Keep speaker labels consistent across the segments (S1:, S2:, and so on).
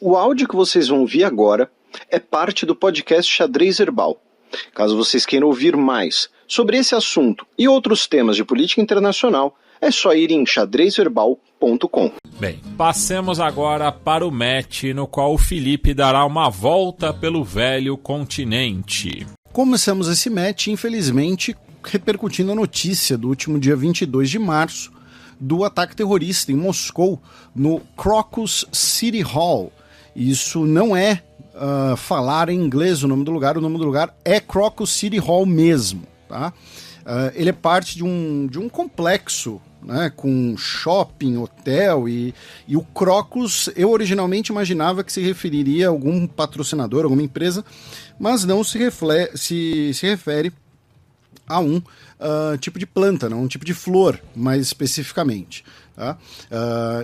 S1: O áudio que vocês vão ouvir agora é parte do podcast Xadrez Herbal. Caso vocês queiram ouvir mais sobre esse assunto e outros temas de política internacional, é só ir em xadrezverbal.com.
S2: Bem, passemos agora para o match no qual o Felipe dará uma volta pelo velho continente.
S3: Começamos esse match, infelizmente, repercutindo a notícia do último dia 22 de março do ataque terrorista em Moscou, no Crocus City Hall. Isso não é falar em inglês o nome do lugar é Crocus City Hall mesmo, tá? Ele é parte de um complexo, né, com shopping, hotel e o Crocus, eu originalmente imaginava que se referiria a algum patrocinador, alguma empresa, mas não se refere a um tipo de planta, não, um tipo de flor, mais especificamente. Tá?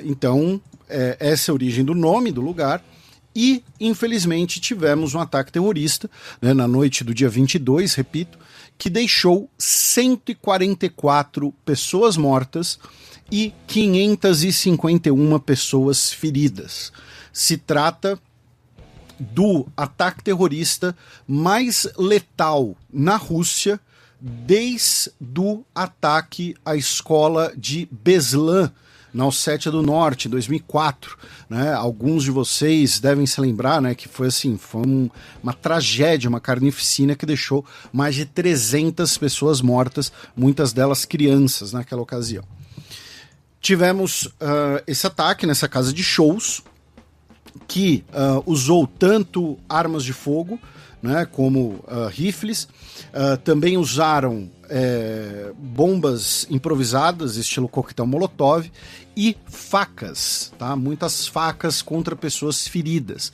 S3: Então, essa é a origem do nome do lugar. E, infelizmente, tivemos um ataque terrorista, né, na noite do dia 22, repito, que deixou 144 pessoas mortas e 551 pessoas feridas. Se trata do ataque terrorista mais letal na Rússia desde o ataque à escola de Beslan, na Ossétia do Norte, em 2004, né? Alguns de vocês devem se lembrar, né, que foi uma tragédia, uma carnificina que deixou mais de 300 pessoas mortas, muitas delas crianças naquela ocasião. Tivemos esse ataque nessa casa de shows, que usou tanto armas de fogo, né, como rifles, também usaram bombas improvisadas, estilo coquetel Molotov, e facas, tá? Muitas facas contra pessoas feridas.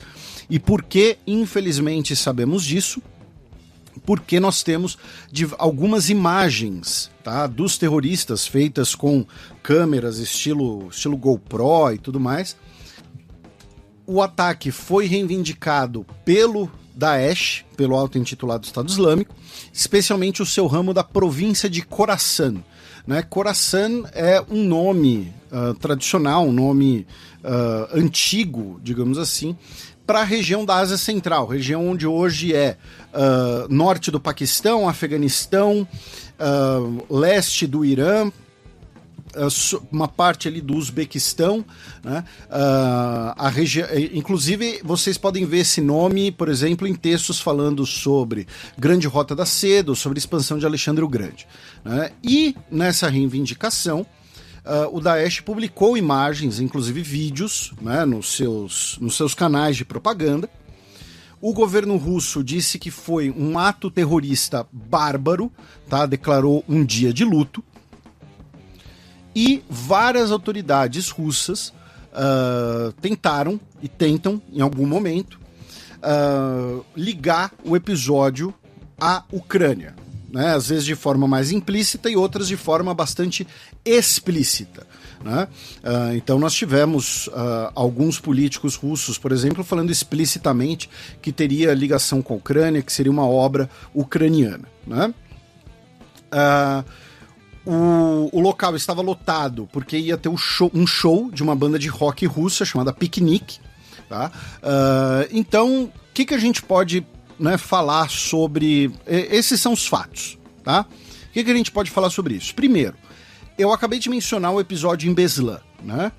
S3: E por que, infelizmente, sabemos disso? Porque nós temos algumas imagens, tá, dos terroristas feitas com câmeras estilo GoPro e tudo mais. O ataque foi reivindicado pelo Daesh, pelo auto-intitulado Estado Islâmico, especialmente o seu ramo da província de Khorasan. Né? Khorasan é um nome tradicional, um nome antigo, digamos assim, para a região da Ásia Central, região onde hoje é norte do Paquistão, Afeganistão, leste do Irã, uma parte ali do Uzbequistão, né? A região, inclusive vocês podem ver esse nome, por exemplo, em textos falando sobre Grande Rota da Seda, sobre a expansão de Alexandre o Grande, né? E nessa reivindicação, o Daesh publicou imagens, inclusive vídeos, né, nos seus canais de propaganda. O governo russo disse que foi um ato terrorista bárbaro, tá? Declarou um dia de luto. E várias autoridades russas tentaram e tentam, em algum momento, ligar o episódio à Ucrânia, né? Às vezes de forma mais implícita e outras de forma bastante explícita, né? Então nós tivemos alguns políticos russos, por exemplo, falando explicitamente que teria ligação com a Ucrânia, que seria uma obra ucraniana, né? O local estava lotado porque ia ter um show de uma banda de rock russa chamada Picnic, tá? Então, o que a gente pode, né, falar sobre... Esses são os fatos, tá? O que a gente pode falar sobre isso? Primeiro, eu acabei de mencionar o episódio em Beslan, né?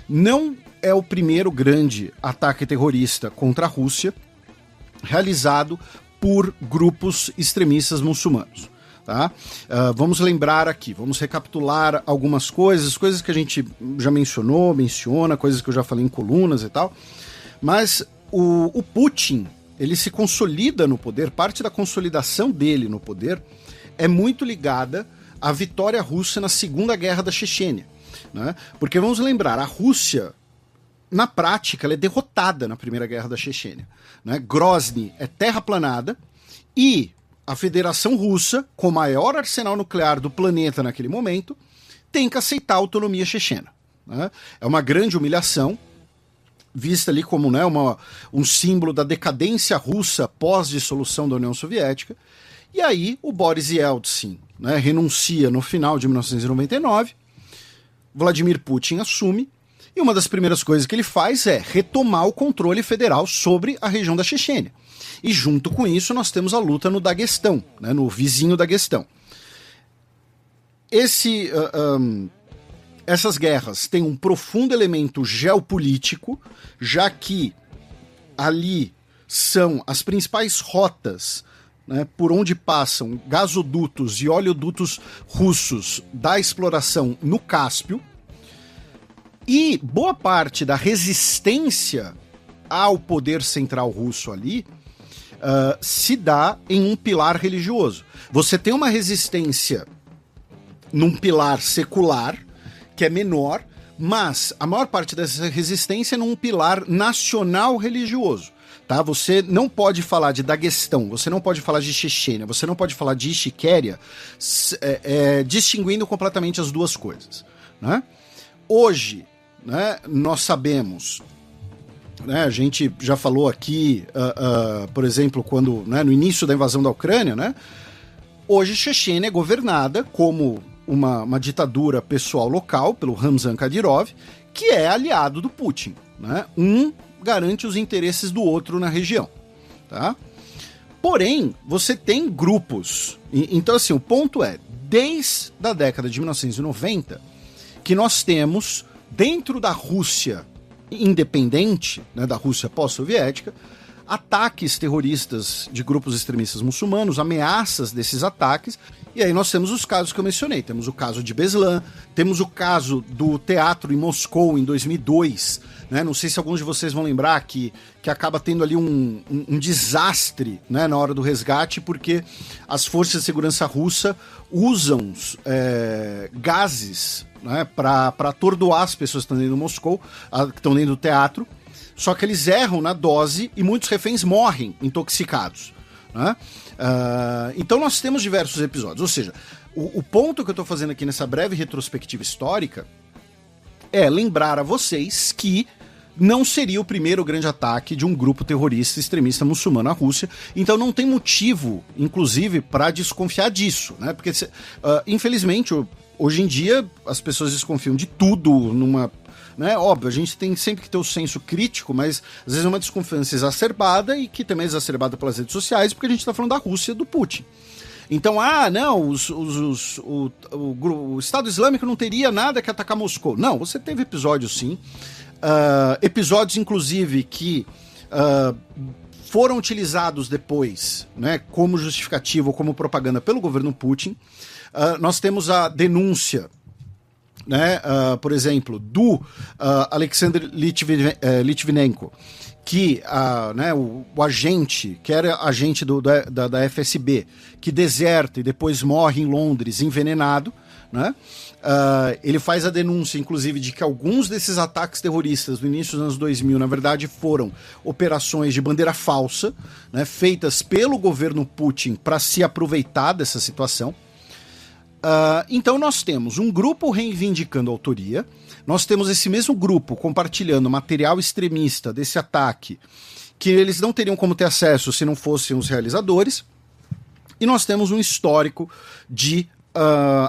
S3: Não é o primeiro grande ataque terrorista contra a Rússia realizado por grupos extremistas muçulmanos. Tá? Vamos lembrar aqui, vamos recapitular algumas coisas que a gente já menciona, coisas que eu já falei em colunas e tal, mas o Putin, ele se consolida no poder, parte da consolidação dele no poder é muito ligada à vitória russa na Segunda Guerra da Chechênia, né? Porque vamos lembrar, a Rússia, na prática, ela é derrotada na Primeira Guerra da Chechênia, né? Grozny é terraplanada e a Federação Russa, com o maior arsenal nuclear do planeta naquele momento, tem que aceitar a autonomia chechena, né? É uma grande humilhação, vista ali como, né, um símbolo da decadência russa pós-dissolução da União Soviética. E aí o Boris Yeltsin, né, renuncia no final de 1999, Vladimir Putin assume, E uma das primeiras coisas que ele faz é retomar o controle federal sobre a região da Chechênia. E junto com isso nós temos a luta no Daguestão, né, no vizinho Daguestão. Essas guerras têm um profundo elemento geopolítico, já que ali são as principais rotas, né, por onde passam gasodutos e oleodutos russos da exploração no Cáspio, e boa parte da resistência ao poder central russo ali se dá em um pilar religioso. Você tem uma resistência num pilar secular, que é menor, mas a maior parte dessa resistência é num pilar nacional religioso. Tá? Você não pode falar de Daguestão, você não pode falar de Chechênia, você não pode falar de Ichiquéria, distinguindo completamente as duas coisas. Né? Hoje, né, nós sabemos, né, a gente já falou aqui, por exemplo, quando, né, no início da invasão da Ucrânia, né, hoje Chechênia é governada como uma ditadura pessoal local, pelo Ramzan Kadyrov, que é aliado do Putin. Né? Um garante os interesses do outro na região. Tá? Porém, você tem grupos. Então, assim, o ponto é, desde a década de 1990, que nós temos, dentro da Rússia independente, né, da Rússia pós-soviética, ataques terroristas de grupos extremistas muçulmanos, ameaças desses ataques, e aí nós temos os casos que eu mencionei. Temos o caso de Beslan, temos o caso do teatro em Moscou em 2002, né? Não sei se alguns de vocês vão lembrar que acaba tendo ali um desastre, né, na hora do resgate, porque as forças de segurança russa usam gases, né, para atordoar as pessoas que estão dentro de Moscou, que estão dentro do teatro. Só que eles erram na dose e muitos reféns morrem intoxicados. Né? Então nós temos diversos episódios. Ou seja, o ponto que eu estou fazendo aqui nessa breve retrospectiva histórica é lembrar a vocês que não seria o primeiro grande ataque de um grupo terrorista extremista muçulmano à Rússia. Então não tem motivo, inclusive, para desconfiar disso. Né? Porque, infelizmente, hoje em dia as pessoas desconfiam de tudo numa... Né? Óbvio, a gente tem sempre que ter o senso crítico, mas às vezes é uma desconfiança exacerbada e que também é exacerbada pelas redes sociais, porque a gente está falando da Rússia do Putin. Então, não, o Estado Islâmico não teria nada que atacar Moscou. Não, você teve episódios sim, episódios inclusive que foram utilizados depois, né, como justificativa ou como propaganda pelo governo Putin. Nós temos a denúncia, né, por exemplo, do Alexander Litvinenko, que né, o agente, que era agente da FSB, que deserta e depois morre em Londres envenenado, né? Ele faz a denúncia, inclusive, de que alguns desses ataques terroristas do início dos anos 2000, na verdade, foram operações de bandeira falsa, né, feitas pelo governo Putin para se aproveitar dessa situação. Então nós temos um grupo reivindicando a autoria, nós temos esse mesmo grupo compartilhando material extremista desse ataque, que eles não teriam como ter acesso se não fossem os realizadores, e nós temos um histórico de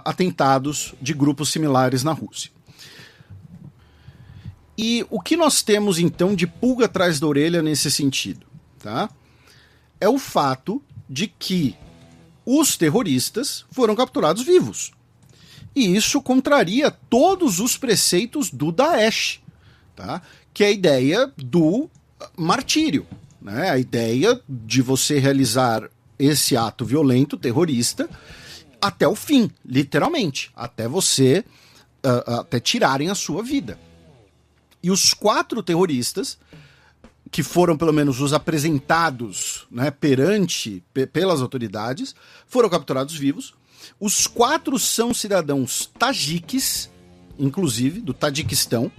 S3: atentados de grupos similares na Rússia. E o que nós temos então de pulga atrás da orelha nesse sentido? Tá? É o fato de que os terroristas foram capturados vivos. E isso contraria todos os preceitos do Daesh, tá? Que é a ideia do martírio, né? A ideia de você realizar esse ato violento, terrorista, até o fim, literalmente, até você, até tirarem a sua vida. E os 4 terroristas, que foram pelo menos os apresentados, né, pelas autoridades, foram capturados vivos. Os 4 são cidadãos tajiques, inclusive, do Tajiquistão.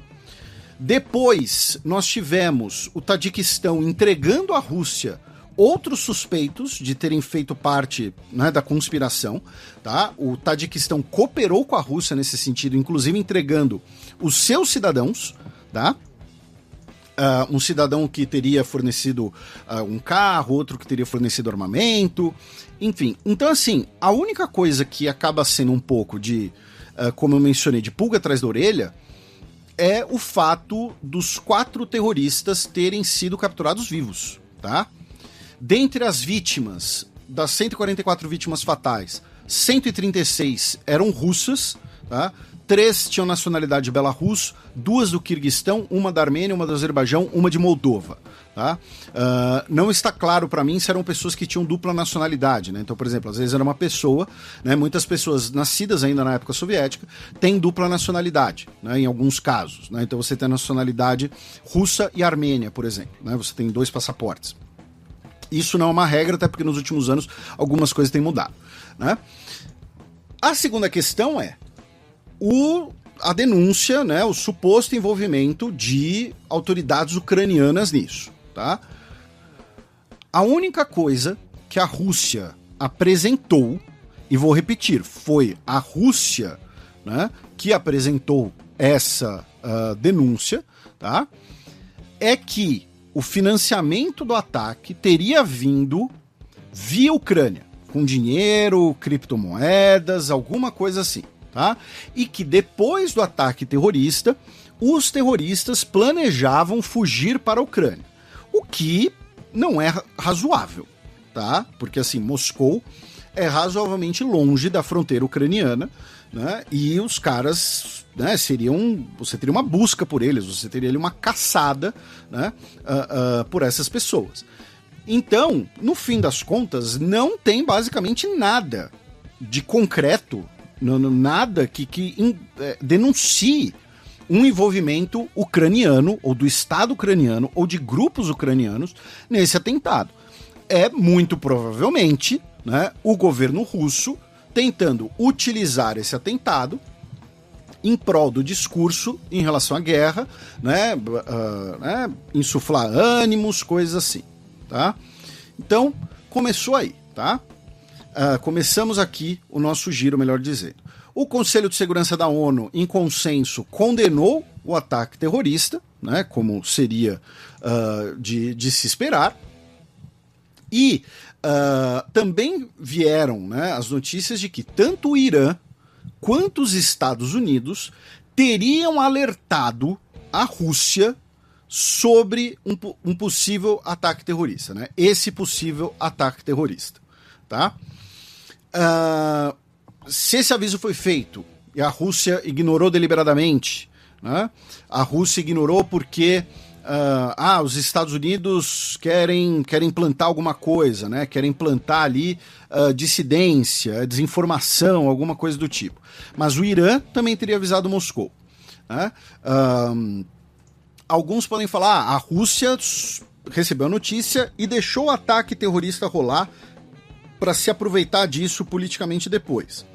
S3: Depois, nós tivemos o Tajiquistão entregando à Rússia outros suspeitos de terem feito parte, né, da conspiração. Tá? O Tajiquistão cooperou com a Rússia nesse sentido, inclusive entregando os seus cidadãos, tá? Um cidadão que teria fornecido um carro, outro que teria fornecido armamento, enfim. Então, assim, a única coisa que acaba sendo um pouco de, como eu mencionei, de pulga atrás da orelha, é o fato dos 4 terroristas terem sido capturados vivos, tá? Dentre as vítimas, das 144 vítimas fatais, 136 eram russas, tá? 3 tinham nacionalidade belarus, 2 do Quirguistão, uma da Armênia, uma do Azerbaijão, uma de Moldova. Tá? Não está claro para mim se eram pessoas que tinham dupla nacionalidade, né? Então, por exemplo, às vezes era uma pessoa, né? Muitas pessoas nascidas ainda na época soviética têm dupla nacionalidade, né? Em alguns casos, né? Então você tem a nacionalidade russa e armênia, por exemplo, né? Você tem 2 passaportes. Isso não é uma regra, até porque nos últimos anos algumas coisas têm mudado, né? A segunda questão é a denúncia, né? O suposto envolvimento de autoridades ucranianas nisso. Tá? A única coisa que a Rússia apresentou, e vou repetir, foi a Rússia, né, que apresentou essa denúncia, tá? É que o financiamento do ataque teria vindo via Ucrânia, com dinheiro, criptomoedas, alguma coisa assim. Tá? E que depois do ataque terrorista, os terroristas planejavam fugir para a Ucrânia. O que não é razoável, tá? Porque assim, Moscou é razoavelmente longe da fronteira ucraniana, né? E os caras, né, você teria uma busca por eles, você teria ali uma caçada, né, por essas pessoas. Então, no fim das contas, não tem basicamente nada de concreto, nada que denuncie um envolvimento ucraniano, ou do Estado ucraniano, ou de grupos ucranianos nesse atentado. É muito provavelmente, né, o governo russo tentando utilizar esse atentado em prol do discurso em relação à guerra, né, insuflar ânimos, coisas assim, tá? Então, começou aí, tá? Começamos aqui o nosso giro, melhor dizendo. O Conselho de Segurança da ONU, em consenso, condenou o ataque terrorista, né, como seria de se esperar. E também vieram, né, as notícias de que tanto o Irã quanto os Estados Unidos teriam alertado a Rússia sobre um possível ataque terrorista, né? Esse possível ataque terrorista, tá? Se esse aviso foi feito e a Rússia ignorou deliberadamente, né? A Rússia ignorou porque os Estados Unidos querem plantar alguma coisa, né? Querem plantar ali dissidência, desinformação, alguma coisa do tipo. Mas o Irã também teria avisado Moscou, né? Alguns podem falar, a Rússia recebeu a notícia e deixou o ataque terrorista rolar para se aproveitar disso politicamente depois.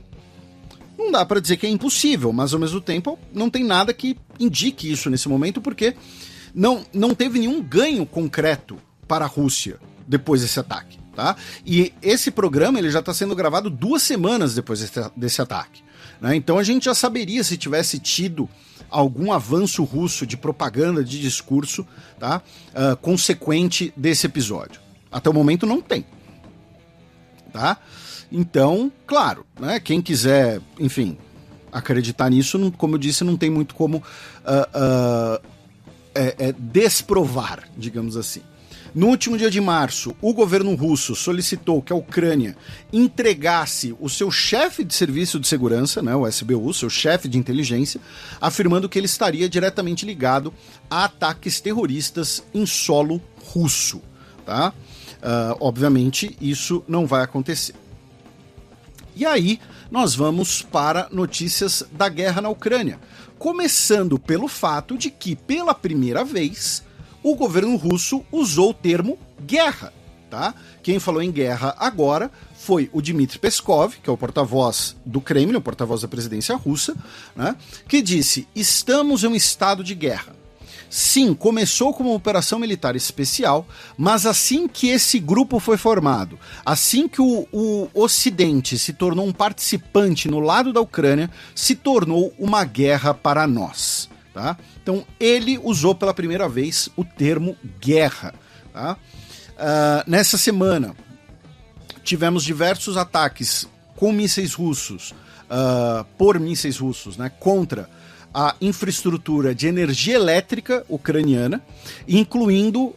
S3: Não dá para dizer que é impossível, mas ao mesmo tempo não tem nada que indique isso nesse momento, porque não teve nenhum ganho concreto para a Rússia depois desse ataque, tá? E esse programa ele já está sendo gravado 2 semanas depois desse ataque, né? Então a gente já saberia se tivesse tido algum avanço russo de propaganda, de discurso, tá? Consequente desse episódio. Até o momento não tem, tá? Então, claro, né, quem quiser, enfim, acreditar nisso, como eu disse, não tem muito como desprovar, digamos assim. No último dia de março, o governo russo solicitou que a Ucrânia entregasse o seu chefe de serviço de segurança, né, o SBU, seu chefe de inteligência, afirmando que ele estaria diretamente ligado a ataques terroristas em solo russo, tá? Obviamente, isso não vai acontecer. E aí, nós vamos para notícias da guerra na Ucrânia, começando pelo fato de que, pela primeira vez, o governo russo usou o termo guerra, tá? Quem falou em guerra agora foi o Dmitry Peskov, que é o porta-voz do Kremlin, o porta-voz da presidência russa, né? Que disse: estamos em um estado de guerra. Sim, começou como uma operação militar especial, mas assim que esse grupo foi formado, assim que o Ocidente se tornou um participante no lado da Ucrânia, se tornou uma guerra para nós, tá? Então ele usou pela primeira vez o termo guerra, tá? Nessa semana tivemos diversos ataques com mísseis russos, por mísseis russos, né, contra a infraestrutura de energia elétrica ucraniana, incluindo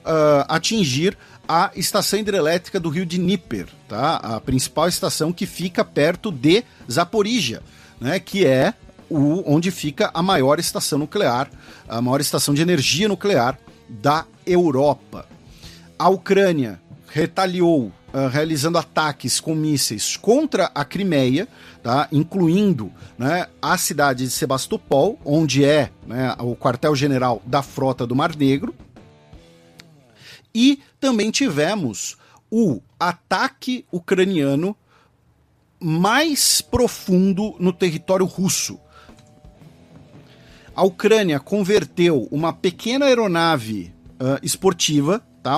S3: atingir a estação hidrelétrica do rio Dnieper, tá? A principal estação que fica perto de Zaporizhia, né? Que é onde fica a maior estação nuclear, a maior estação de energia nuclear da Europa. A Ucrânia retaliou realizando ataques com mísseis contra a Crimeia, tá? Incluindo, né, a cidade de Sebastopol, onde é, né, o quartel-general da Frota do Mar Negro. E também tivemos o ataque ucraniano mais profundo no território russo. A Ucrânia converteu uma pequena aeronave esportiva, tá?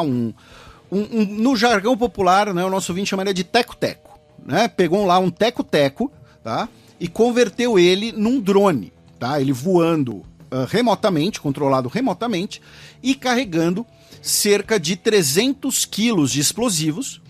S3: No jargão popular, né, o nosso ouvinte chamaria de teco-teco, né? Pegou lá um teco-teco, tá? E converteu ele num drone, tá? Ele voando remotamente, controlado remotamente, e carregando cerca de 300 quilos de explosivos,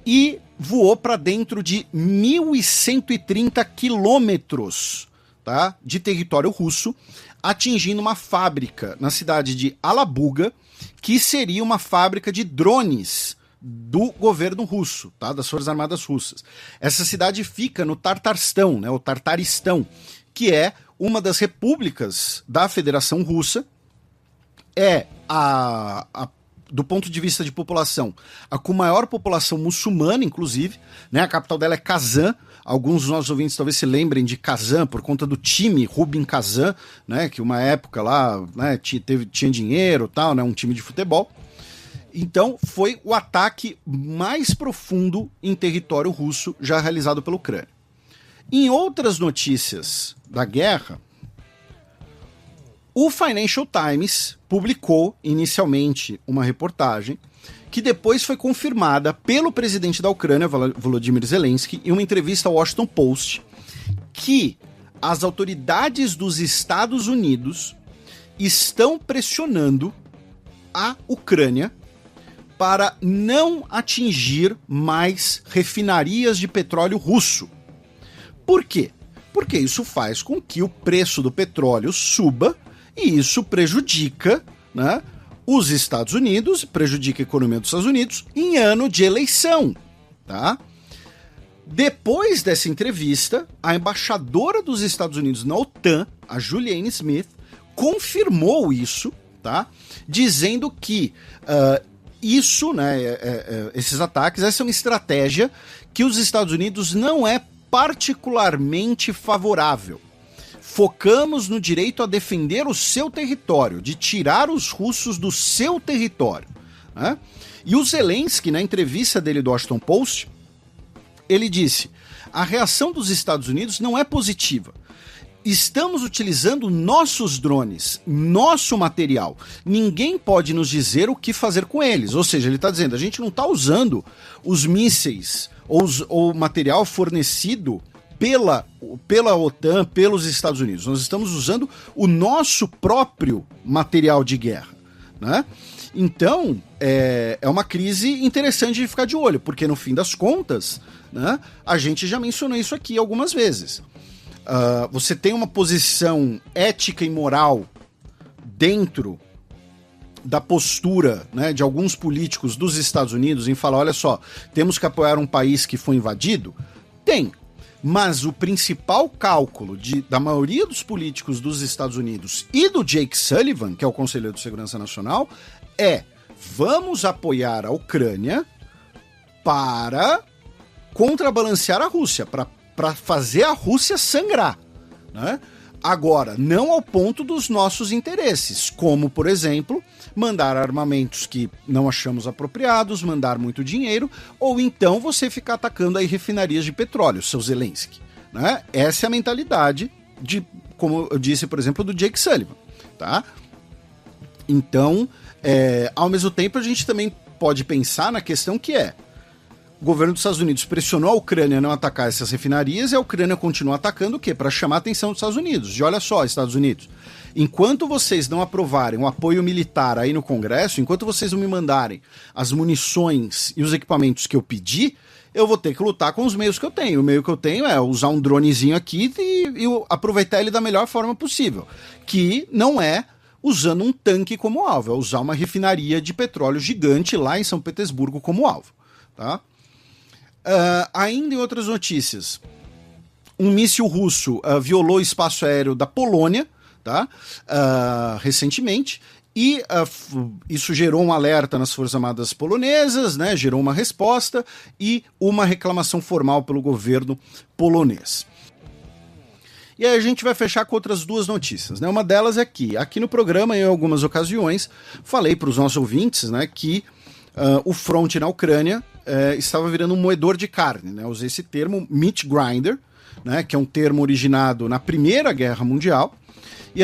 S3: e voou para dentro de 1.130 quilômetros, tá, de território russo, atingindo uma fábrica na cidade de Alabuga, que seria uma fábrica de drones do governo russo, tá, das Forças Armadas Russas. Essa cidade fica no Tartarstão, né, o Tartaristão, que é uma das repúblicas da Federação Russa, é do ponto de vista de população, a com maior população muçulmana, inclusive, né? A capital dela é Kazan. Alguns dos nossos ouvintes talvez se lembrem de Kazan por conta do time Rubin Kazan, né? Que uma época lá, né, tinha dinheiro, tal, né? Um time de futebol. Então foi o ataque mais profundo em território russo já realizado pela Ucrânia. Em outras notícias da guerra, o Financial Times publicou inicialmente uma reportagem que depois foi confirmada pelo presidente da Ucrânia, Volodymyr Zelensky, em uma entrevista ao Washington Post, que as autoridades dos Estados Unidos estão pressionando a Ucrânia para não atingir mais refinarias de petróleo russo. Por quê? Porque isso faz com que o preço do petróleo suba, e isso prejudica, né, os Estados Unidos, prejudica a economia dos Estados Unidos em ano de eleição, tá? Depois dessa entrevista, a embaixadora dos Estados Unidos na OTAN, a Julianne Smith, confirmou isso, tá? Dizendo que isso, né, esses ataques, essa é uma estratégia que os Estados Unidos não é particularmente favorável. Focamos no direito a defender o seu território, de tirar os russos do seu território, né? E o Zelensky, na entrevista dele do Washington Post, ele disse: a reação dos Estados Unidos não é positiva. Estamos utilizando nossos drones, nosso material. Ninguém pode nos dizer o que fazer com eles. Ou seja, ele está dizendo, a gente não está usando os mísseis ou o material fornecido pela OTAN, pelos Estados Unidos. Nós estamos usando o nosso próprio material de guerra, né? Então, é uma crise interessante de ficar de olho, porque no fim das contas, né, a gente já mencionou isso aqui algumas vezes. Você tem uma posição ética e moral dentro da postura, né, de alguns políticos dos Estados Unidos em falar, olha só, temos que apoiar um país que foi invadido? Tem. Mas o principal cálculo da maioria dos políticos dos Estados Unidos e do Jake Sullivan, que é o Conselheiro de Segurança Nacional, é: vamos apoiar a Ucrânia para contrabalancear a Rússia, para fazer a Rússia sangrar, né? Agora, não ao ponto dos nossos interesses, como, por exemplo, mandar armamentos que não achamos apropriados, mandar muito dinheiro, ou então você ficar atacando aí refinarias de petróleo, seu Zelensky, né? Essa é a mentalidade como eu disse, por exemplo, do Jake Sullivan, tá? Então, ao mesmo tempo, a gente também pode pensar na questão que o governo dos Estados Unidos pressionou a Ucrânia a não atacar essas refinarias, e a Ucrânia continua atacando o quê? Para chamar a atenção dos Estados Unidos. De olha só, Estados Unidos, enquanto vocês não aprovarem o apoio militar aí no Congresso, enquanto vocês não me mandarem as munições e os equipamentos que eu pedi, eu vou ter que lutar com os meios que eu tenho. O meio que eu tenho é usar um dronezinho aqui e aproveitar ele da melhor forma possível, que não é usando um tanque como alvo, é usar uma refinaria de petróleo gigante lá em São Petersburgo como alvo. Tá? Ainda em outras notícias, um míssil russo violou o espaço aéreo da Polônia, tá? Recentemente, e isso gerou um alerta nas Forças Armadas polonesas, né? Gerou uma resposta e uma reclamação formal pelo governo polonês. E aí a gente vai fechar com outras duas notícias, né? Uma delas é que, aqui no programa, em algumas ocasiões, falei para os nossos ouvintes, né, que o fronte na Ucrânia estava virando um moedor de carne, né? Eu usei esse termo, meat grinder, né, que é um termo originado na Primeira Guerra Mundial, e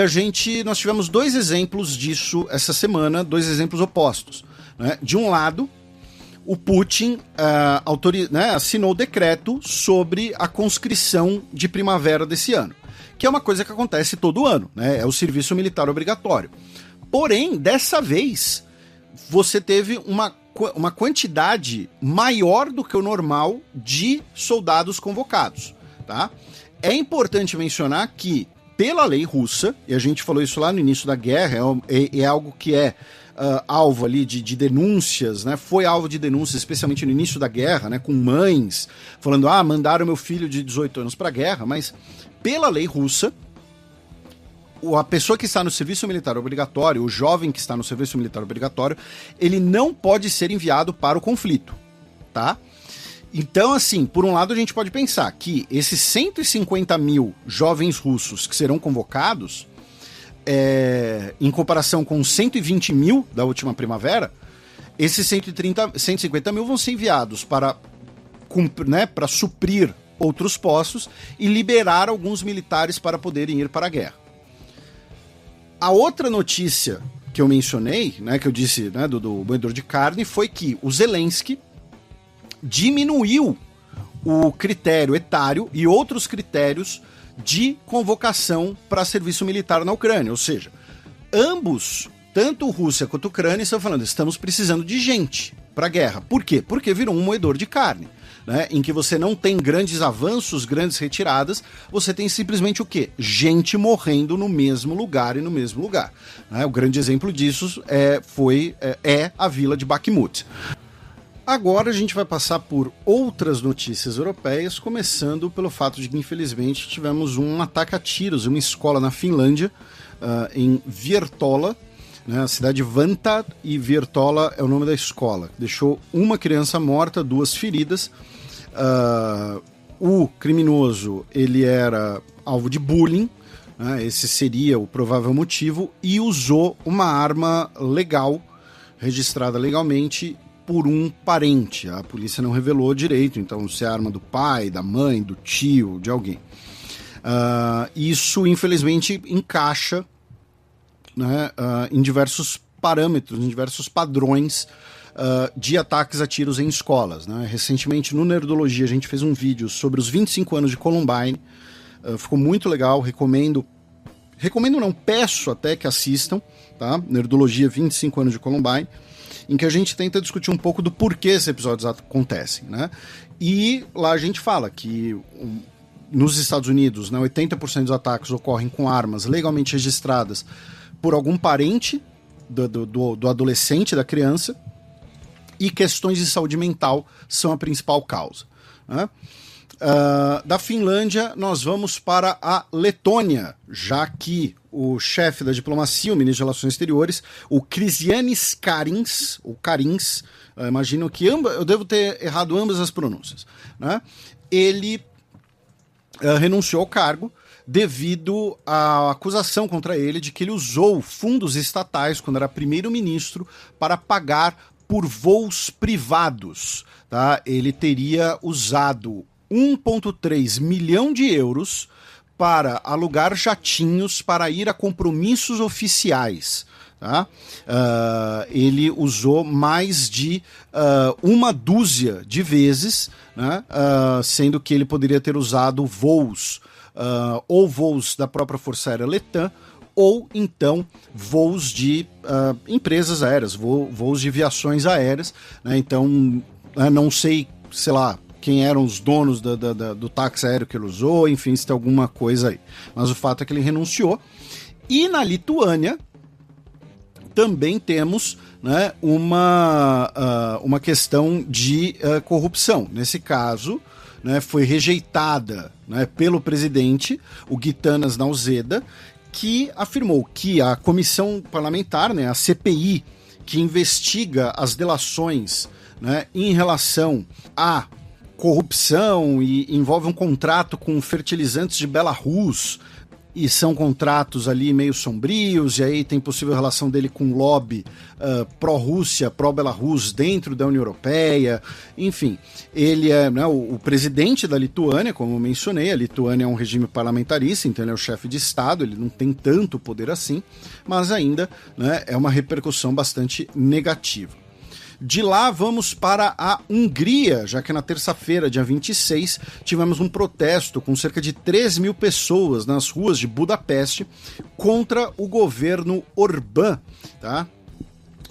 S3: nós tivemos dois exemplos disso essa semana, dois exemplos opostos. Né? De um lado, o Putin assinou o decreto sobre a conscrição de primavera desse ano, que é uma coisa que acontece todo ano, né? É o serviço militar obrigatório. Porém, dessa vez, você teve uma quantidade maior do que o normal de soldados convocados. Tá? É importante mencionar que, pela lei russa, e a gente falou isso lá no início da guerra, é algo que é alvo ali de denúncias, né? Foi alvo de denúncias, especialmente no início da guerra, né? Com mães falando, mandaram meu filho de 18 anos para a guerra, mas pela lei russa, a pessoa que está no serviço militar obrigatório, o jovem que está no serviço militar obrigatório, ele não pode ser enviado para o conflito, tá? Então, assim, por um lado a gente pode pensar que esses 150 mil jovens russos que serão convocados, em comparação com os 120 mil da última primavera, esses 150 mil vão ser enviados para suprir outros postos e liberar alguns militares para poderem ir para a guerra. A outra notícia que eu mencionei, né, que eu disse, né, do moedor de carne, foi que o Zelensky diminuiu o critério etário e outros critérios de convocação para serviço militar na Ucrânia. Ou seja, ambos, tanto Rússia quanto Ucrânia, estão falando, estamos precisando de gente para a guerra. Por quê? Porque virou um moedor de carne, né, em que você não tem grandes avanços, grandes retiradas, você tem simplesmente o quê? Gente morrendo no mesmo lugar e no mesmo lugar. Né? O grande exemplo disso é a vila de Bakhmut. Agora a gente vai passar por outras notícias europeias, começando pelo fato de que, infelizmente, tivemos um ataque a tiros em uma escola na Finlândia, em Virtola, né, a cidade de Vantaa, e Virtola é o nome da escola. Deixou uma criança morta, 2 feridas. O criminoso, ele era alvo de bullying, né, esse seria o provável motivo, e usou uma arma legal, registrada legalmente, por um parente. A polícia não revelou direito, então se é arma do pai, da mãe, do tio, de alguém. Isso, infelizmente, encaixa, né, em diversos parâmetros, em diversos padrões de ataques a tiros em escolas. Né? Recentemente, no Nerdologia, a gente fez um vídeo sobre os 25 anos de Columbine. Ficou muito legal, recomendo não, peço até que assistam, tá? Nerdologia 25 anos de Columbine, em que a gente tenta discutir um pouco do porquê esses episódios acontecem, né? E lá a gente fala que nos Estados Unidos, né, 80% dos ataques ocorrem com armas legalmente registradas por algum parente do adolescente, da criança, e questões de saúde mental são a principal causa. Né? Da Finlândia, nós vamos para a Letônia, já que o chefe da diplomacia, o ministro de Relações Exteriores, o Krišjānis Kariņš, o Kariņš, imagino que eu devo ter errado ambas as pronúncias, né? Ele renunciou ao cargo devido à acusação contra ele de que ele usou fundos estatais, quando era primeiro-ministro, para pagar por voos privados. Tá? Ele teria usado 1,3 milhão de euros para alugar jatinhos para ir a compromissos oficiais. Tá? Ele usou mais de uma dúzia de vezes, né? Sendo que ele poderia ter usado voos, ou voos da própria Força Aérea Letã, ou então voos de empresas aéreas, voos de viações aéreas. Né? Então, não sei lá, quem eram os donos do táxi aéreo que ele usou, enfim, se tem alguma coisa aí. Mas o fato é que ele renunciou. E na Lituânia também temos, né, uma questão de corrupção. Nesse caso, né, foi rejeitada, né, pelo presidente, o Gitanas Nausėda, que afirmou que a comissão parlamentar, né, a CPI, que investiga as delações, né, em relação à corrupção e envolve um contrato com fertilizantes de Belarus, e são contratos ali meio sombrios, e aí tem possível relação dele com lobby pró-Rússia, pró-Belarus dentro da União Europeia, enfim. Ele é, né, o presidente da Lituânia, como eu mencionei, a Lituânia é um regime parlamentarista, então ele é o chefe de Estado, ele não tem tanto poder assim, mas ainda, né, é uma repercussão bastante negativa. De lá vamos para a Hungria, já que na terça-feira, dia 26, tivemos um protesto com cerca de 3 mil pessoas nas ruas de Budapeste contra o governo Orbán, tá?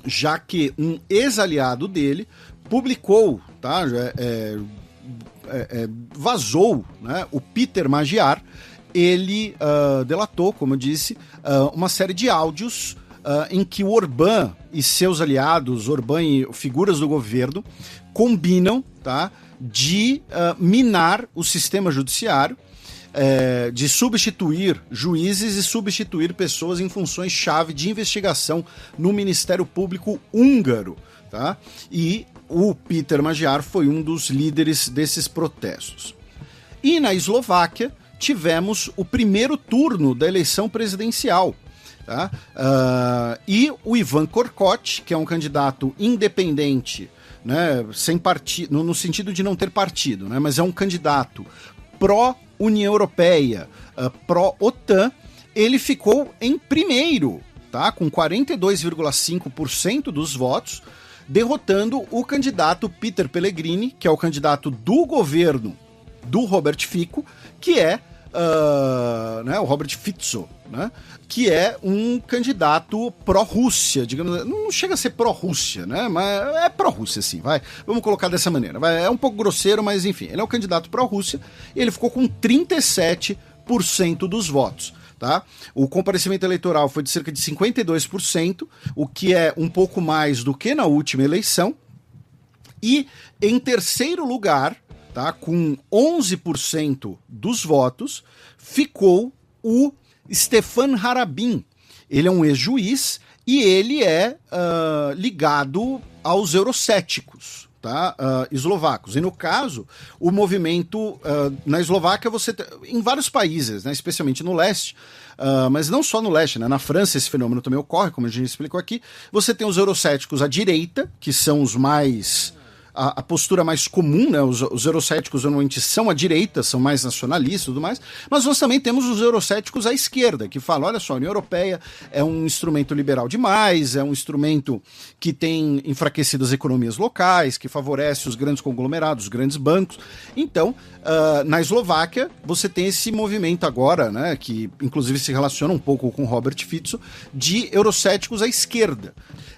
S3: Já que um ex-aliado dele publicou, tá? Vazou, né? O Peter Magyar, ele delatou, como eu disse, uma série de áudios em que o Orbán e seus aliados, Orbán e figuras do governo, combinam, tá, de minar o sistema judiciário, de substituir juízes e substituir pessoas em funções-chave de investigação no Ministério Público húngaro. Tá? E o Peter Magyar foi um dos líderes desses protestos. E na Eslováquia tivemos o primeiro turno da eleição presidencial. Tá? E o Ivan Korkot, que é um candidato independente, né, sem partido, no sentido de não ter partido, né, mas é um candidato pró-União Europeia, pró-OTAN, ele ficou em primeiro, tá, com 42,5% dos votos, derrotando o candidato Peter Pellegrini, que é o candidato do governo do Robert Fico, que é né, o Robert Fico, né, que é um candidato pró-Rússia, digamos, não chega a ser pró-Rússia, né, mas é pró-Rússia, sim, vai, vamos colocar dessa maneira, é um pouco grosseiro, mas enfim, ele é um candidato pró-Rússia, e ele ficou com 37% dos votos. Tá? O comparecimento eleitoral foi de cerca de 52%, o que é um pouco mais do que na última eleição, e em terceiro lugar, tá, com 11% dos votos, ficou o Stefan Harabin. Ele é um ex-juiz e ele é ligado aos eurocéticos, tá, eslovacos. E no caso, o movimento na Eslováquia, em vários países, né, especialmente no leste, mas não só no leste, né, na França esse fenômeno também ocorre, como a gente explicou aqui, você tem os eurocéticos à direita, que são os mais... A postura mais comum, né? Os eurocéticos normalmente são à direita, são mais nacionalistas e tudo mais, mas nós também temos os eurocéticos à esquerda, que falam, olha só, a União Europeia é um instrumento liberal demais, é um instrumento que tem enfraquecido as economias locais, que favorece os grandes conglomerados, os grandes bancos. Então, na Eslováquia, você tem esse movimento agora, né, que inclusive se relaciona um pouco com Robert Fico, de eurocéticos à esquerda.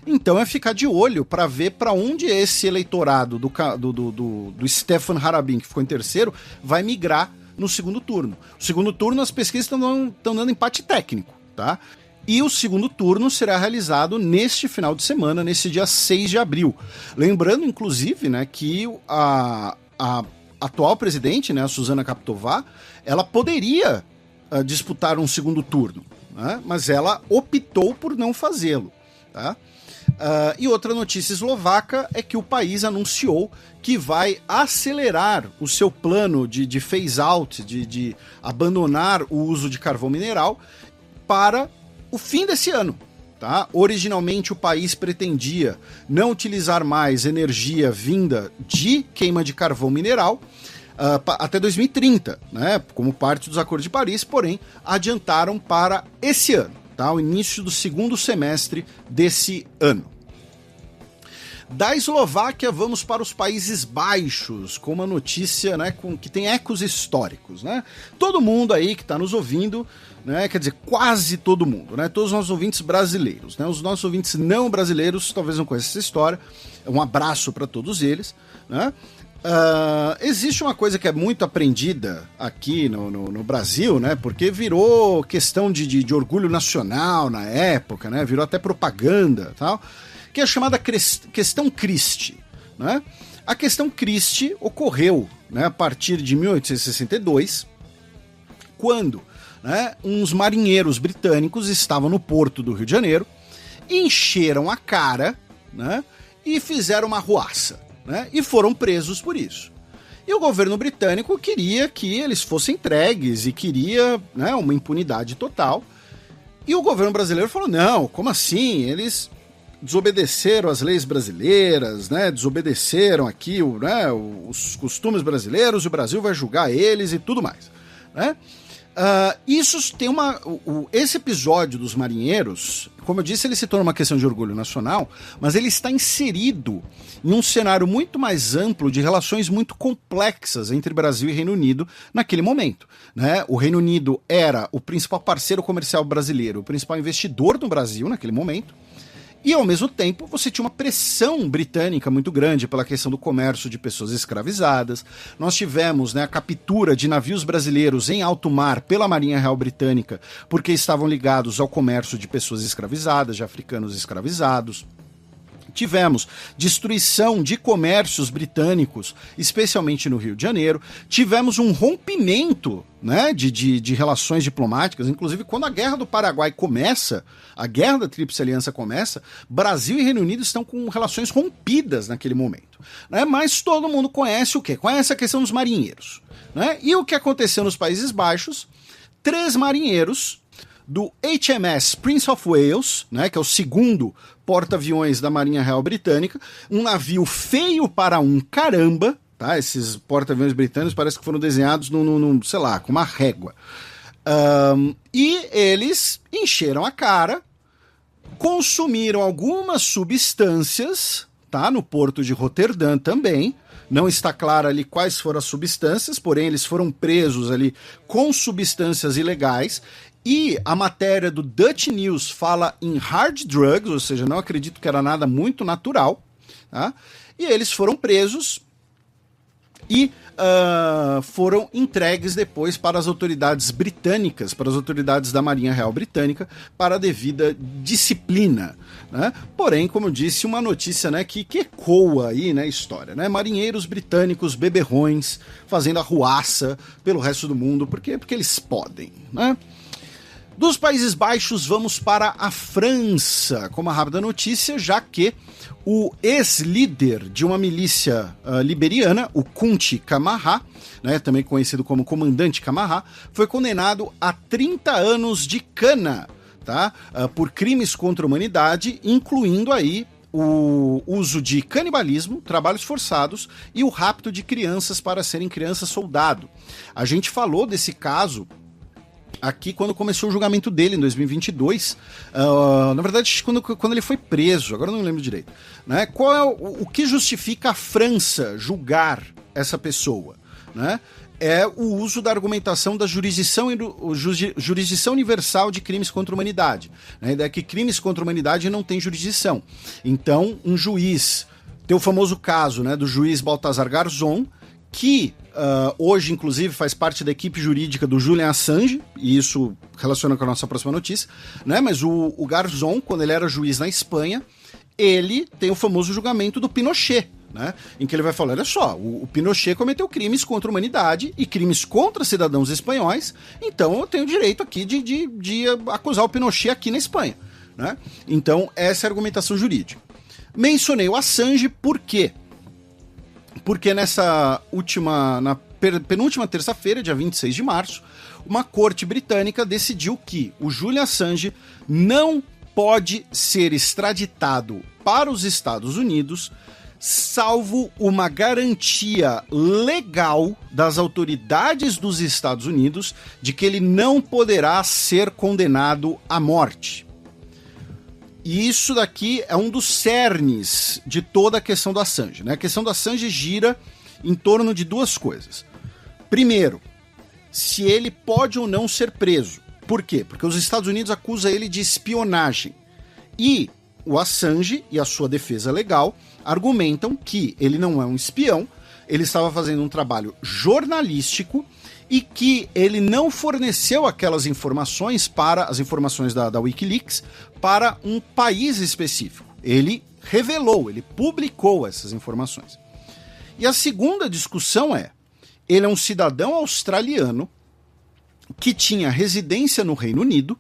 S3: Então é ficar de olho para ver para onde esse eleitorado do Stefan Harabin, que ficou em terceiro, vai migrar no segundo turno. O segundo turno, as pesquisas estão dando empate técnico, tá? E o segundo turno será realizado neste final de semana, nesse dia 6 de abril. Lembrando, inclusive, né, que a atual presidente, né, a Zuzana Kapitova, ela poderia disputar um segundo turno, né, mas ela optou por não fazê-lo, tá? E outra notícia eslovaca é que o país anunciou que vai acelerar o seu plano de phase-out, de abandonar o uso de carvão mineral para o fim desse ano. Tá? Originalmente o país pretendia não utilizar mais energia vinda de queima de carvão mineral até 2030, né? Como parte dos Acordos de Paris, porém adiantaram para esse ano. Tá, o início do segundo semestre desse ano. Da Eslováquia, vamos para os Países Baixos, com uma notícia, né, que tem ecos históricos. Né? Todo mundo aí que está nos ouvindo, né, quer dizer, quase todo mundo, né, todos os nossos ouvintes brasileiros, né, os nossos ouvintes não brasileiros talvez não conheçam essa história, um abraço para todos eles. Né? Existe uma coisa que é muito aprendida aqui no Brasil, né? Porque virou questão de orgulho nacional na época, né? Virou até propaganda, tal, que é a chamada questão Christie, né? A questão Christie ocorreu, né, a partir de 1862, quando, né, uns marinheiros britânicos estavam no porto do Rio de Janeiro, encheram a cara, né, e fizeram uma arruaça, né, e foram presos por isso. E o governo britânico queria que eles fossem entregues e queria, né, uma impunidade total. E o governo brasileiro falou, não, como assim? Eles desobedeceram as leis brasileiras, né, desobedeceram aqui os costumes brasileiros, e o Brasil vai julgar eles e tudo mais, né? Isso tem esse episódio dos marinheiros, como eu disse, ele se torna uma questão de orgulho nacional, mas ele está inserido em um cenário muito mais amplo de relações muito complexas entre Brasil e Reino Unido naquele momento, né? O Reino Unido era o principal parceiro comercial brasileiro, o principal investidor no Brasil naquele momento. E, ao mesmo tempo, você tinha uma pressão britânica muito grande pela questão do comércio de pessoas escravizadas. Nós tivemos, né, a captura de navios brasileiros em alto mar pela Marinha Real Britânica, porque estavam ligados ao comércio de pessoas escravizadas, de africanos escravizados. Tivemos destruição de comércios britânicos, especialmente no Rio de Janeiro. Tivemos um rompimento, né, de relações diplomáticas. Inclusive, quando a Guerra do Paraguai começa, a Guerra da Tríplice Aliança começa, Brasil e Reino Unido estão com relações rompidas naquele momento, né? Mas todo mundo conhece o quê? Conhece a questão dos marinheiros, né? E o que aconteceu nos Países Baixos? 3 marinheiros do HMS Prince of Wales, né, que é o segundo porta-aviões da Marinha Real Britânica, um navio feio para um caramba, tá? Esses porta-aviões britânicos parece que foram desenhados sei lá, com uma régua. E eles encheram a cara, consumiram algumas substâncias, tá? No porto de Roterdã também. Não está claro ali quais foram as substâncias, porém eles foram presos ali com substâncias ilegais. E a matéria do Dutch News fala em hard drugs, ou seja, não acredito que era nada muito natural, tá? E eles foram presos e foram entregues depois para as autoridades britânicas, para as autoridades da Marinha Real Britânica, para a devida disciplina, né? Porém, como eu disse, uma notícia, né, que ecoa aí na história, né? Marinheiros britânicos beberrões fazendo arruaça pelo resto do mundo, porque eles podem, né? Dos Países Baixos, vamos para a França, com uma rápida notícia, já que o ex-líder de uma milícia liberiana, o Kunti Camara, né, também conhecido como Comandante Camara, foi condenado a 30 anos de cana, tá, por crimes contra a humanidade, incluindo aí o uso de canibalismo, trabalhos forçados e o rapto de crianças para serem crianças-soldado. A gente falou desse caso aqui quando começou o julgamento dele em 2022, na verdade quando ele foi preso, agora eu não lembro direito, né? Qual é o que justifica a França julgar essa pessoa, né? É o uso da argumentação da jurisdição universal de crimes contra a humanidade, né? A ideia é que crimes contra a humanidade não tem jurisdição. Então um juiz, tem o famoso caso, né, do juiz Balthazar Garzon, que hoje, inclusive, faz parte da equipe jurídica do Julian Assange, e isso relaciona com a nossa próxima notícia, né? Mas o Garzon, quando ele era juiz na Espanha, ele tem o famoso julgamento do Pinochet, né? Em que ele vai falar, olha só, o Pinochet cometeu crimes contra a humanidade e crimes contra cidadãos espanhóis, então eu tenho direito aqui de acusar o Pinochet aqui na Espanha, né? Então, essa é a argumentação jurídica. Mencionei o Assange por quê? Porque na penúltima terça-feira, dia 26 de março, uma corte britânica decidiu que o Julian Assange não pode ser extraditado para os Estados Unidos, salvo uma garantia legal das autoridades dos Estados Unidos de que ele não poderá ser condenado à morte. E isso daqui é um dos cernes de toda a questão do Assange, né? A questão do Assange gira em torno de 2 coisas. Primeiro, se ele pode ou não ser preso. Por quê? Porque os Estados Unidos acusam ele de espionagem. E o Assange e a sua defesa legal argumentam que ele não é um espião ele estava fazendo um trabalho jornalístico e que ele não forneceu aquelas informações as informações da Wikileaks para um país específico. Ele revelou, ele publicou essas informações. E a segunda discussão ele é um cidadão australiano que tinha residência no Reino Unido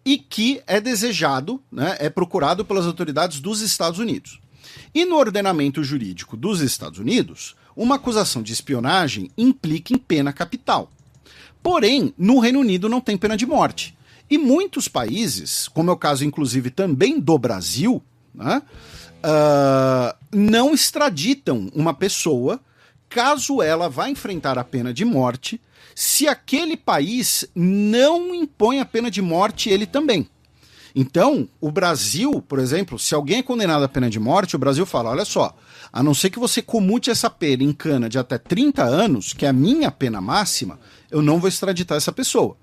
S3: e que é desejado, né, é procurado pelas autoridades dos Estados Unidos. E no ordenamento jurídico dos Estados Unidos, uma acusação de espionagem implica em pena capital. Porém, no Reino Unido não tem pena de morte. E muitos países, como é o caso inclusive também do Brasil, né, não extraditam uma pessoa caso ela vá enfrentar a pena de morte, se aquele país não impõe a pena de morte ele também. Então, o Brasil, por exemplo, se alguém é condenado à pena de morte, o Brasil fala, olha só, a não ser que você comute essa pena em cana de até 30 anos, que é a minha pena máxima, eu não vou extraditar essa pessoa.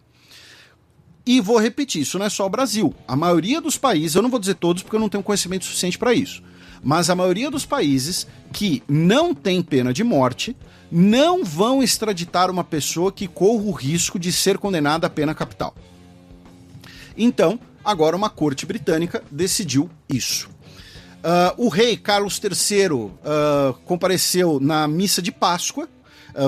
S3: E vou repetir, isso não é só o Brasil. A maioria dos países, eu não vou dizer todos porque eu não tenho conhecimento suficiente para isso, mas a maioria dos países que não tem pena de morte não vão extraditar uma pessoa que corra o risco de ser condenada à pena capital. Então, agora uma corte britânica decidiu isso. O rei Carlos III compareceu na missa de Páscoa,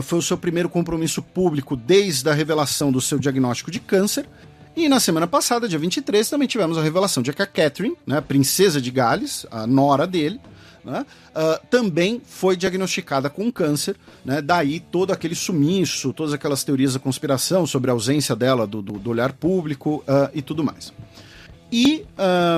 S3: foi o seu primeiro compromisso público desde a revelação do seu diagnóstico de câncer. E na semana passada, dia 23, também tivemos a revelação de que a Catherine, né, a princesa de Gales, a nora dele, né, também foi diagnosticada com câncer, né, daí todo aquele sumiço, todas aquelas teorias da conspiração sobre a ausência dela do olhar público e tudo mais. E,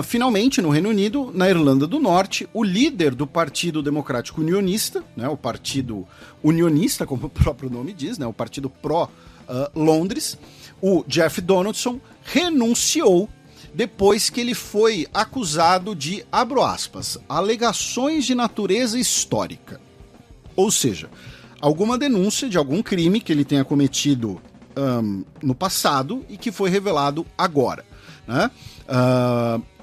S3: finalmente, no Reino Unido, na Irlanda do Norte, o líder do Partido Democrático Unionista, né, o Partido Unionista, como o próprio nome diz, né, o Partido Pró-Londres, o Jeff Donaldson, renunciou depois que ele foi acusado de, abro aspas, alegações de natureza histórica. Ou seja, alguma denúncia de algum crime que ele tenha cometido no passado e que foi revelado agora, né?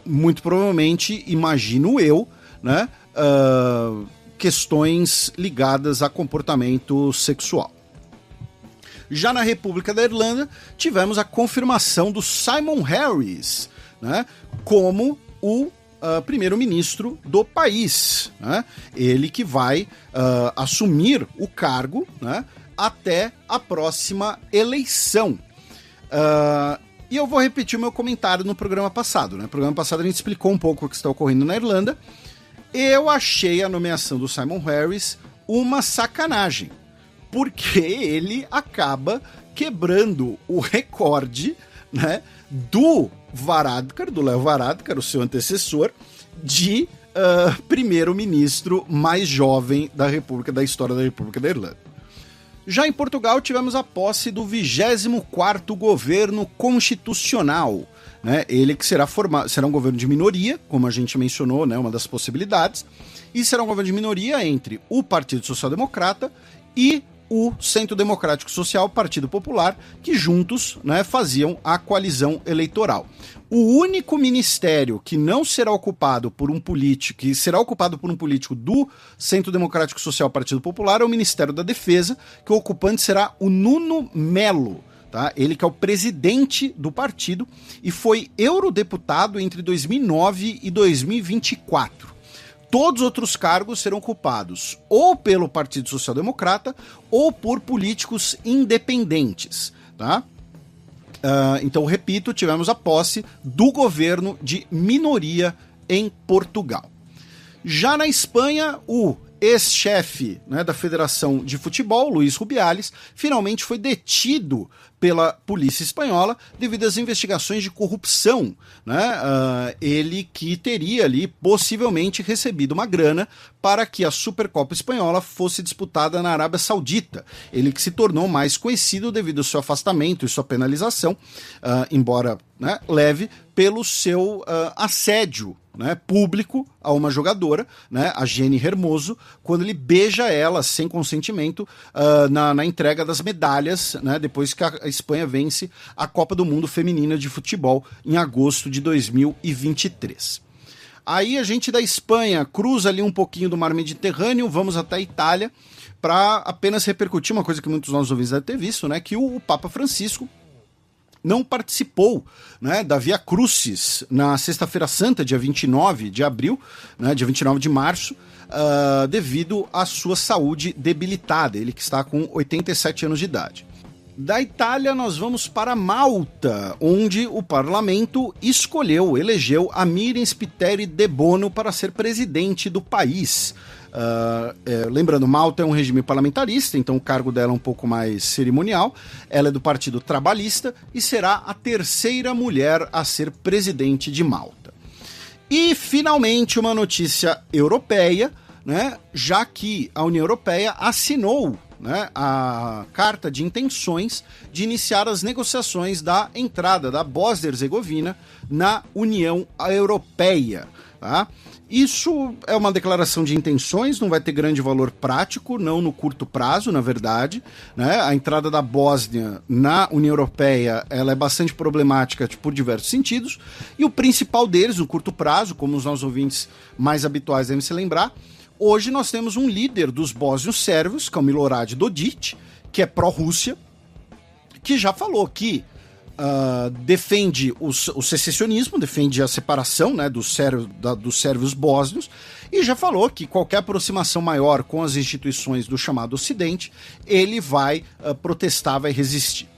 S3: Muito provavelmente, imagino eu, né, questões ligadas a comportamento sexual. Já na República da Irlanda, tivemos a confirmação do Simon Harris, né, como o primeiro-ministro do país, né? Ele que vai assumir o cargo, né, até a próxima eleição. E eu vou repetir o meu comentário no programa passado. Né? No programa passado a gente explicou um pouco o que está ocorrendo na Irlanda. Eu achei a nomeação do Simon Harris uma sacanagem, porque ele acaba quebrando o recorde, né, do Léo Varadkar, o seu antecessor, de primeiro-ministro mais jovem da história da República da Irlanda. Já em Portugal tivemos a posse do 24º governo constitucional, né? Ele que será um governo de minoria, como a gente mencionou, né, uma das possibilidades, e será um governo de minoria entre o Partido Social Democrata e o Centro Democrático Social, Partido Popular, que juntos, né, faziam a coalizão eleitoral. O único ministério que não será ocupado por um político, que será ocupado por um político do Centro Democrático Social, Partido Popular, é o Ministério da Defesa, que o ocupante será o Nuno Melo, tá? Ele que é o presidente do partido e foi eurodeputado entre 2009 e 2024. Todos os outros cargos serão ocupados ou pelo Partido Social Democrata ou por políticos independentes, tá? Então, repito, tivemos a posse do governo de minoria em Portugal. Já na Espanha, o ex-chefe, né, da Federação de Futebol, Luís Rubiales, finalmente foi detido pela polícia espanhola devido às investigações de corrupção, né? Ele que teria ali possivelmente recebido uma grana para que a Supercopa Espanhola fosse disputada na Arábia Saudita. Ele que se tornou mais conhecido devido ao seu afastamento e sua penalização, embora, né, leve, pelo seu assédio, né, público a uma jogadora, né, a Jenny Hermoso, quando ele beija ela sem consentimento na entrega das medalhas, né, depois que a Espanha vence a Copa do Mundo Feminina de Futebol em agosto de 2023. Aí a gente da Espanha cruza ali um pouquinho do mar Mediterrâneo, vamos até a Itália, para apenas repercutir uma coisa que muitos dos nossos ouvintes devem ter visto, né, que o Papa Francisco não participou, né, da Via Crucis na Sexta-feira Santa, dia 29 de abril, né, dia 29 de março, devido à sua saúde debilitada, ele que está com 87 anos de idade. Da Itália, nós vamos para Malta, onde o parlamento elegeu a Miriam Spiteri de Bono para ser presidente do país. Lembrando, Malta é um regime parlamentarista, então o cargo dela é um pouco mais cerimonial. Ela é do Partido Trabalhista e será a terceira mulher a ser presidente de Malta. E, finalmente, uma notícia europeia, né, já que a União Europeia assinou, né, a carta de intenções de iniciar as negociações da entrada da Bósnia e Herzegovina na União Europeia. Tá? Isso é uma declaração de intenções, não vai ter grande valor prático, não no curto prazo, na verdade. Né? A entrada da Bósnia na União Europeia ela é bastante problemática por diversos sentidos, e o principal deles, no curto prazo, como os nossos ouvintes mais habituais devem se lembrar, hoje nós temos um líder dos bósnios sérvios, que é o Milorad Dodik, que é pró-Rússia, que já falou que defende o secessionismo, defende a separação, né, dos sérvios bósnios, e já falou que qualquer aproximação maior com as instituições do chamado Ocidente, ele vai protestar, vai resistir.